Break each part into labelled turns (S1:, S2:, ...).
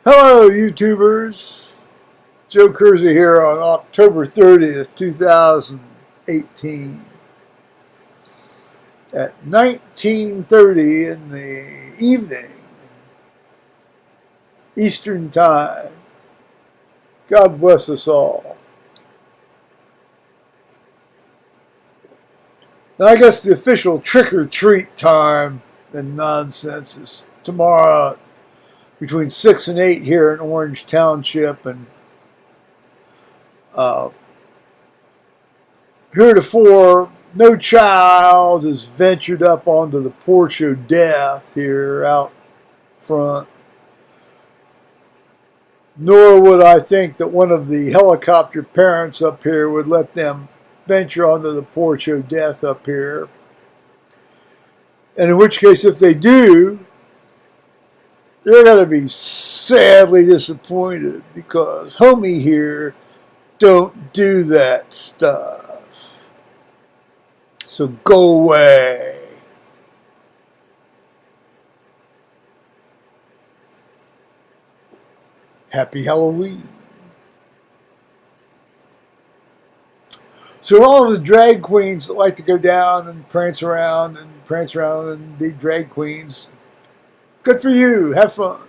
S1: Hello, YouTubers. Joe Kersey here on October 30th, 2018 at 19:30 in the evening, Eastern Time. God bless us all. Now, I guess the official trick-or-treat time and nonsense is tomorrow between 6 and 8 here in Orange Township, and heretofore no child has ventured up onto the porch of death here out front, nor would I think that one of the helicopter parents up here would let them venture onto the porch of death up here. And in which case, if they do, they're going to be sadly disappointed, because homie here don't do that stuff. So go away. Happy Halloween. So all of the drag queens that like to go down and prance around and be drag queens, good for you. Have fun.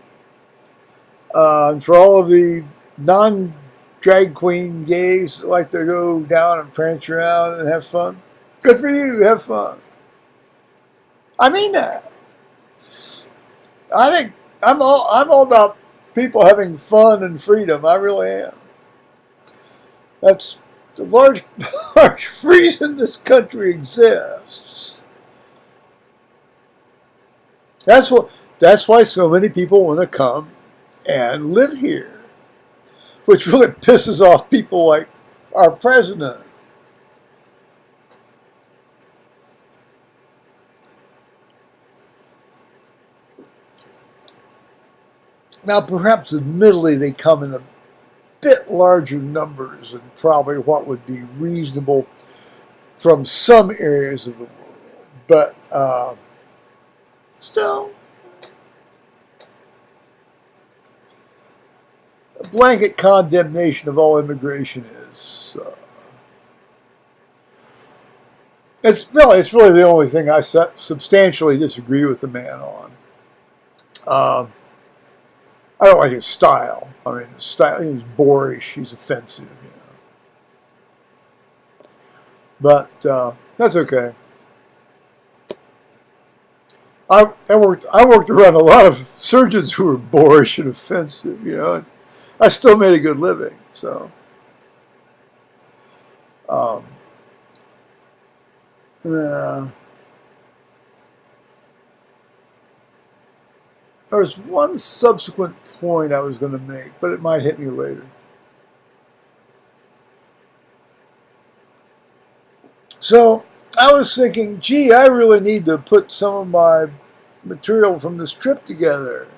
S1: And for all of the non-drag queen gays that like to go down and prance around and have fun, good for you. Have fun. I mean that. I think I'm all about people having fun and freedom. I really am. That's the large reason this country exists. That's why so many people want to come and live here, which really pisses off people like our president. Now, perhaps admittedly, they come in a bit larger numbers than probably what would be reasonable from some areas of the world, but still, a blanket condemnation of all immigration is it's really the only thing I substantially disagree with the man on. I don't like his style. I mean, his style, he's boorish, he's offensive, you know. But that's okay. I worked around a lot of surgeons who were boorish and offensive, you know. And I still made a good living, so. Yeah. There was one subsequent point I was going to make, but it might hit me later. So I was thinking, gee, I really need to put some of my material from this trip together.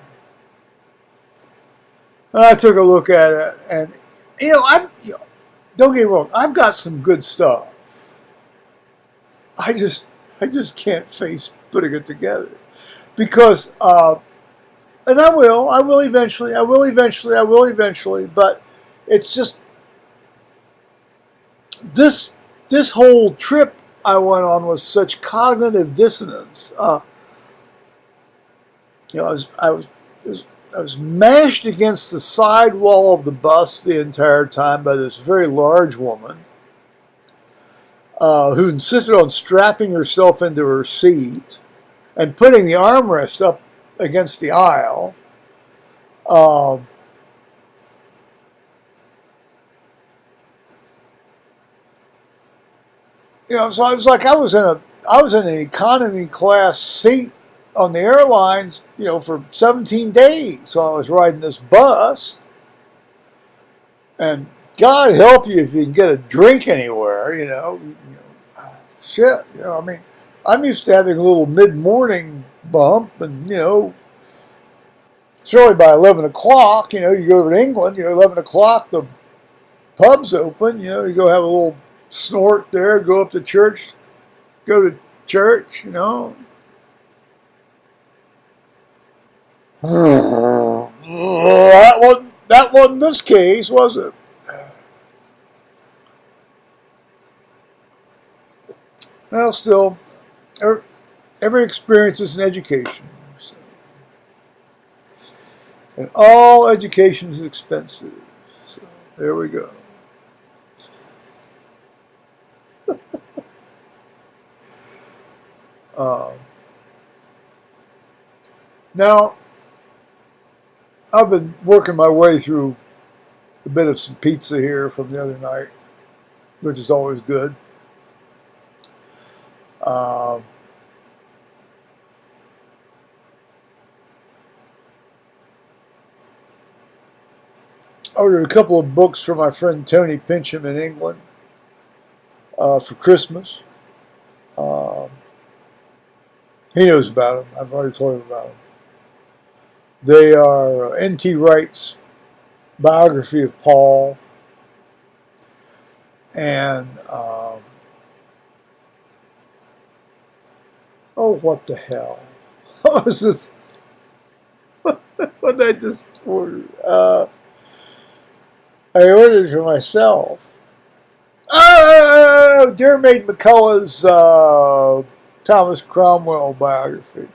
S1: And I took a look at it, and don't get me wrong, I've got some good stuff. I just can't face putting it together, because. And I will eventually, but it's just, this whole trip I went on was such cognitive dissonance. I was mashed against the side wall of the bus the entire time by this very large woman, who insisted on strapping herself into her seat and putting the armrest up against the aisle. So it was like I was in an economy class seat on the airlines, for 17 days. So I was riding this bus, and God help you if you can get a drink anywhere, shit, I mean, I'm used to having a little mid-morning bump, and surely by 11 o'clock, you go over to England, 11 o'clock, the pub's open, you go have a little snort there, go up to church, go to church, wasn't this case, was it? Well, still, every experience is an education. So. And all education is expensive. So there we go. Now, I've been working my way through a bit of some pizza here from the other night, which is always good. I ordered a couple of books for my friend Tony Pincham in England for Christmas. He knows about them. I've already told him about them. They are N.T. Wright's biography of Paul and oh, what the hell? What was this? What did I just order? I ordered it for myself. Oh, Dermot McCullough's Thomas Cromwell biography,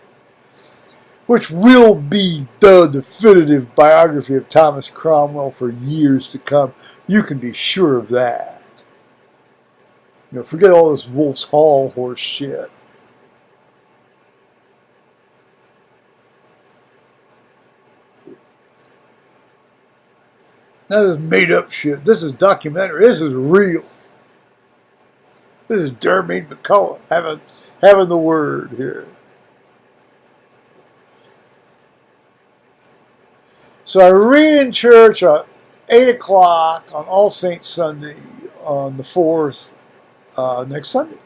S1: which will be the definitive biography of Thomas Cromwell for years to come. You can be sure of that. You know, forget all this Wolf's Hall horse shit. That is made up shit. This is documentary. This is real. This is Dermot McCullough having the word here. So I read in church at 8 o'clock on All Saints Sunday on the 4th, next Sunday.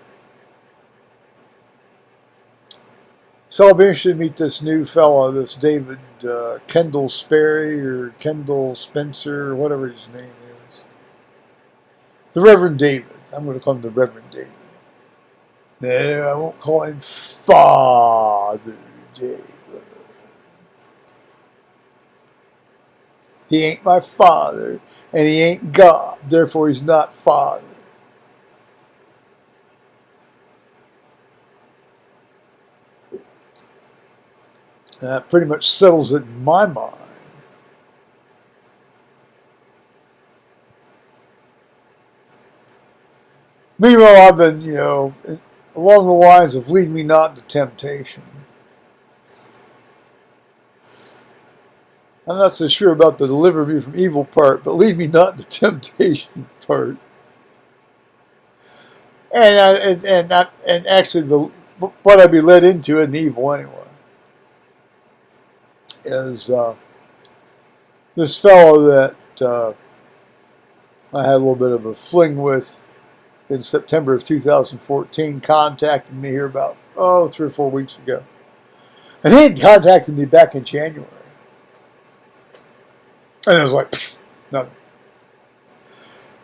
S1: So I'll be interested to meet this new fellow, this David Kendall Sperry or Kendall Spencer or whatever his name is. The Reverend David. I'm going to call him the Reverend David. No, I won't call him Father David. He ain't my father, and he ain't God. Therefore, he's not Father. And that pretty much settles it in my mind. Meanwhile, I've been, along the lines of lead me not into temptation. I'm not so sure about the deliver me from evil part, but lead me not into temptation part. And actually, what I'd be led into isn't evil anyway. Is this fellow that I had a little bit of a fling with in September of 2014 contacted me here about 3 or 4 weeks ago. And he had contacted me back in January. And it was like, nothing.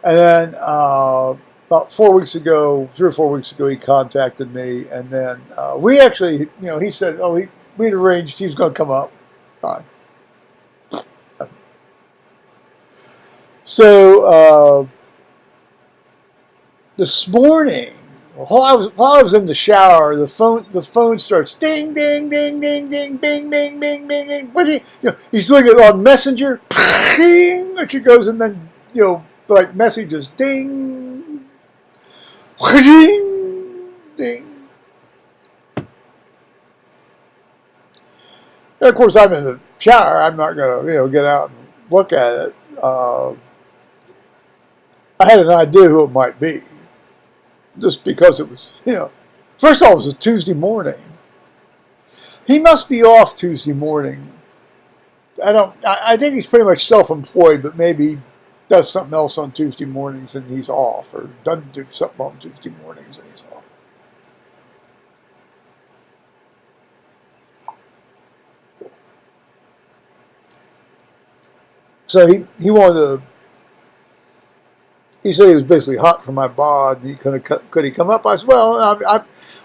S1: And then about 4 weeks ago, 3 or 4 weeks ago, he contacted me. And then we actually, he said, we'd arranged he was going to come up. Fine. So this morning, while I was in the shower, the phone starts ding ding ding ding ding ding ding ding ding ding. What he's doing it on Messenger, ding, and she goes, and then like messages ding, ding, ding. And of course, I'm in the shower. I'm not going to, get out and look at it. I had an idea who it might be, just because it was, First of all, it was a Tuesday morning. He must be off Tuesday morning. I think he's pretty much self-employed, but maybe he does something else on Tuesday mornings and he's off, or doesn't do something on Tuesday mornings and he's off. So he wanted to. He said he was basically hot for my bod. Could he come up? I said, well,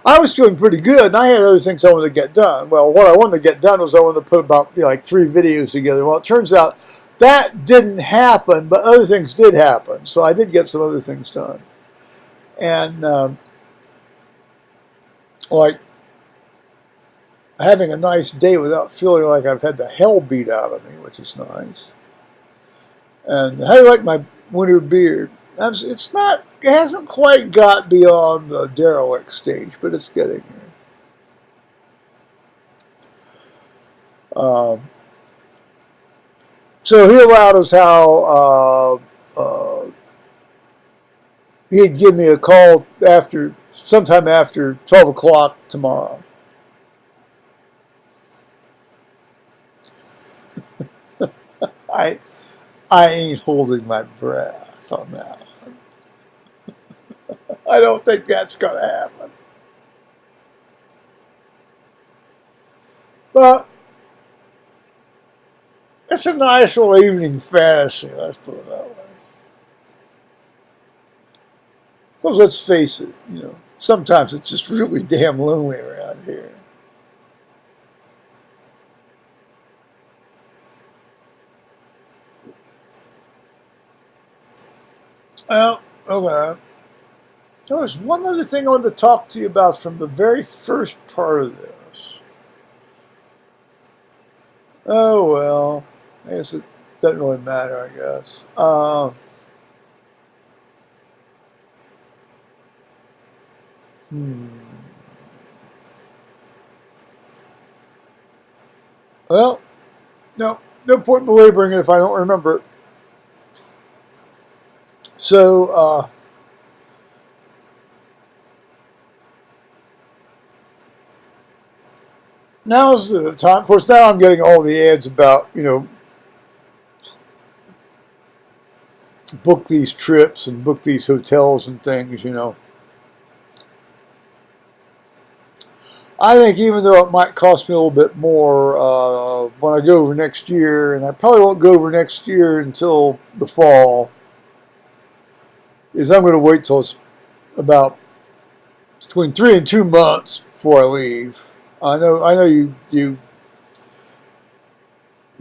S1: I was feeling pretty good, and I had other things I wanted to get done. Well, what I wanted to get done was I wanted to put about 3 videos together. Well, it turns out that didn't happen, but other things did happen. So I did get some other things done. And like having a nice day without feeling like I've had the hell beat out of me, which is nice. And how do you like my winter beard? It's not, it hasn't quite got beyond the derelict stage, but it's getting there. So he allowed us how he'd give me a call sometime after 12 o'clock tomorrow. I ain't holding my breath on that. I don't think that's going to happen. But it's a nice little evening fantasy, let's put it that way. Because let's face it, sometimes it's just really damn lonely around here. Well, okay. There was one other thing I wanted to talk to you about from the very first part of this. Oh, well, I guess it doesn't really matter, I guess. Well, no point belaboring it if I don't remember it. So, now's the time. Of course, now I'm getting all the ads about, book these trips and book these hotels and things, I think even though it might cost me a little bit more when I go over next year, and I probably won't go over next year until the fall, is I'm going to wait till it's about between 3 and 2 months before I leave. I know you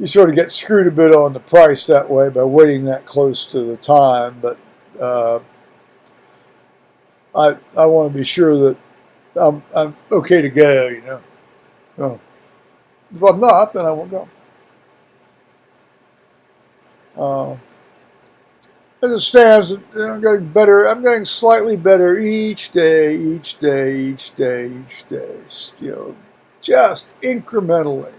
S1: sort of get screwed a bit on the price that way by waiting that close to the time, but I want to be sure that I'm okay to go, So if I'm not, then I won't go. As it stands, I'm getting better. I'm getting slightly better each day, just incrementally,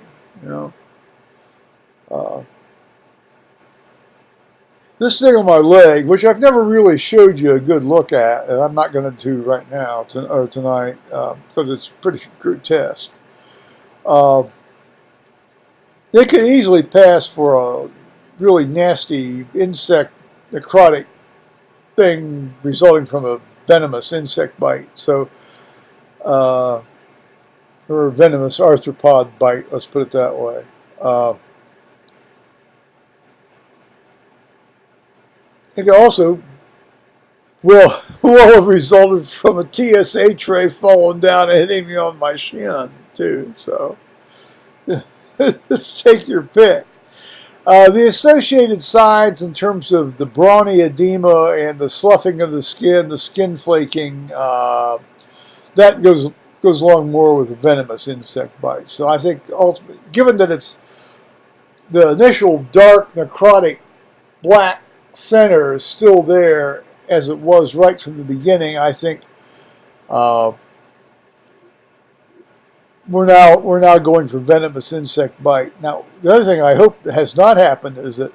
S1: This thing on my leg, which I've never really showed you a good look at, and I'm not going to do right now or tonight because it's pretty grotesque. It could easily pass for a really nasty insect necrotic thing resulting from a venomous insect bite. So, or a venomous arthropod bite, let's put it that way. It could also will have resulted from a TSA tray falling down and hitting me on my shin, too. So, let's take your pick. The associated signs in terms of the brawny edema and the sloughing of the skin flaking, that goes along more with a venomous insect bite. So I think ultimately, given that it's the initial dark necrotic black center is still there as it was right from the beginning, I think we're now going for venomous insect bite. Now, the other thing I hope has not happened is that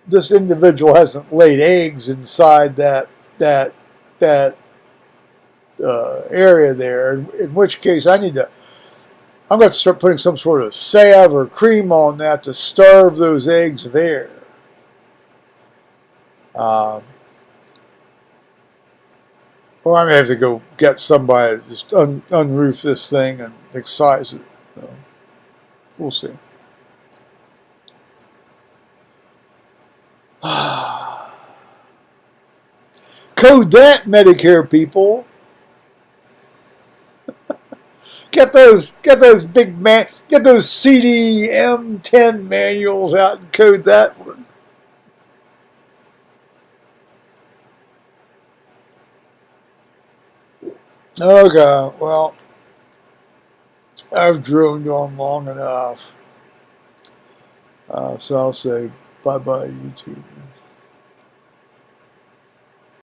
S1: this individual hasn't laid eggs inside that area there. In which case, I'm going to have to start putting some sort of salve or cream on that to starve those eggs of air. Or I'm going to have to go get somebody to just unroof this thing and excise it. So, we'll see. Code that, Medicare people. get those CDM10 manuals out and code that one. Okay, well, I've droned on long enough. So I'll say bye-bye, YouTube.